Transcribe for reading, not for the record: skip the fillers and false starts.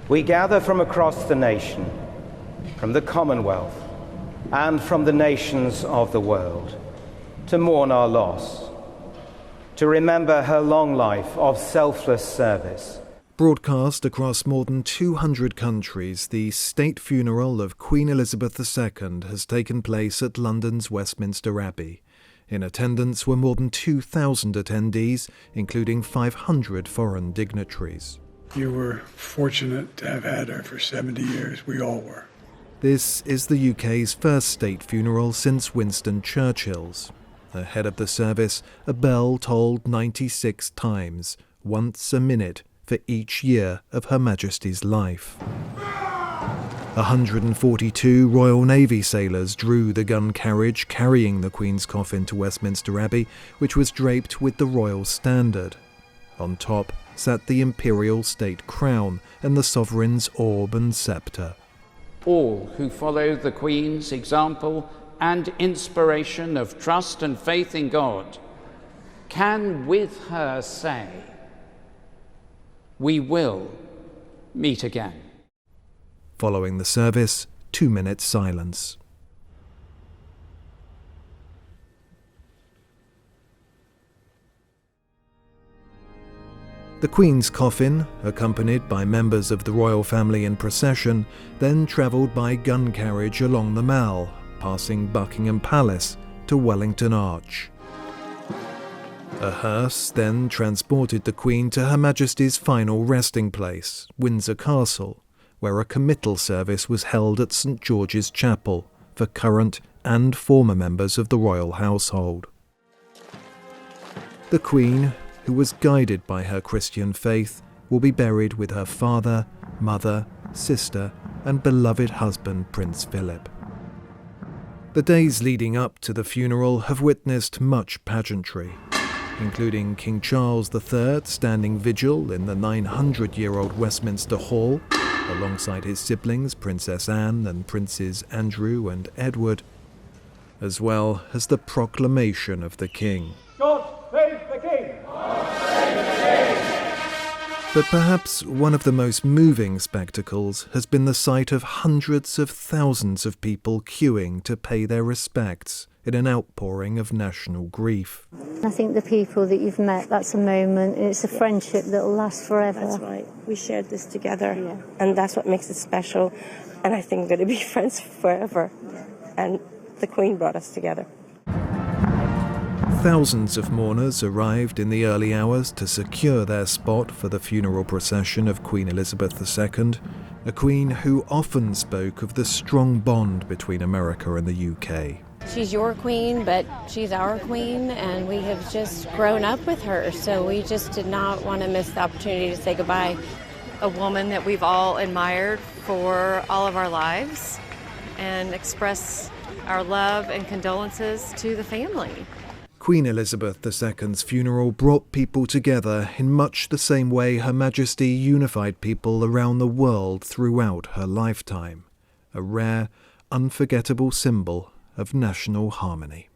we gather from across the nation, from the Commonwealth, and from the nations of the world, to mourn our loss, to remember her long life of selfless service. Broadcast across more than 200 countries, the state funeral of Queen Elizabeth II has taken place at London's Westminster Abbey. In attendance were more than 2,000 attendees, including 500 foreign dignitaries. You were fortunate to have had her for 70 years. We all were. This is the UK's first state funeral since Winston Churchill's. Ahead of the service, a bell tolled 96 times, once a minute, for each year of Her Majesty's life. 142 Royal Navy sailors drew the gun carriage carrying the Queen's coffin to Westminster Abbey, which was draped with the royal standard. On top sat the imperial state crown and the sovereign's orb and sceptre. All who follow the Queen's example and inspiration of trust and faith in God can with her say, "We will meet again." Following the service, 2-minute silence. The Queen's coffin, accompanied by members of the royal family in procession, then travelled by gun carriage along the Mall, passing Buckingham Palace to Wellington Arch. A hearse then transported the Queen to Her Majesty's final resting place, Windsor Castle, where a committal service was held at St George's Chapel for current and former members of the royal household. The Queen, who was guided by her Christian faith, will be buried with her father, mother, sister, and beloved husband, Prince Philip. The days leading up to the funeral have witnessed much pageantry, including King Charles III standing vigil in the 900-year-old Westminster Hall, alongside his siblings Princess Anne and Princes Andrew and Edward, as well as the proclamation of the King. God save the King! But perhaps one of the most moving spectacles has been the sight of hundreds of thousands of people queuing to pay their respects in an outpouring of national grief. I think the people that you've met, that's a moment, and it's a friendship that will last forever. That's right. We shared this together, and that's what makes it special. And I think we're going to be friends forever. And the Queen brought us together. Thousands of mourners arrived in the early hours to secure their spot for the funeral procession of Queen Elizabeth II, a queen who often spoke of the strong bond between America and the UK. She's your queen, but she's our queen, and we have just grown up with her, so we just did not want to miss the opportunity to say goodbye. A woman that we've all admired for all of our lives, and express our love and condolences to the family. Queen Elizabeth II's funeral brought people together in much the same way Her Majesty unified people around the world throughout her lifetime, a rare, unforgettable symbol of national harmony.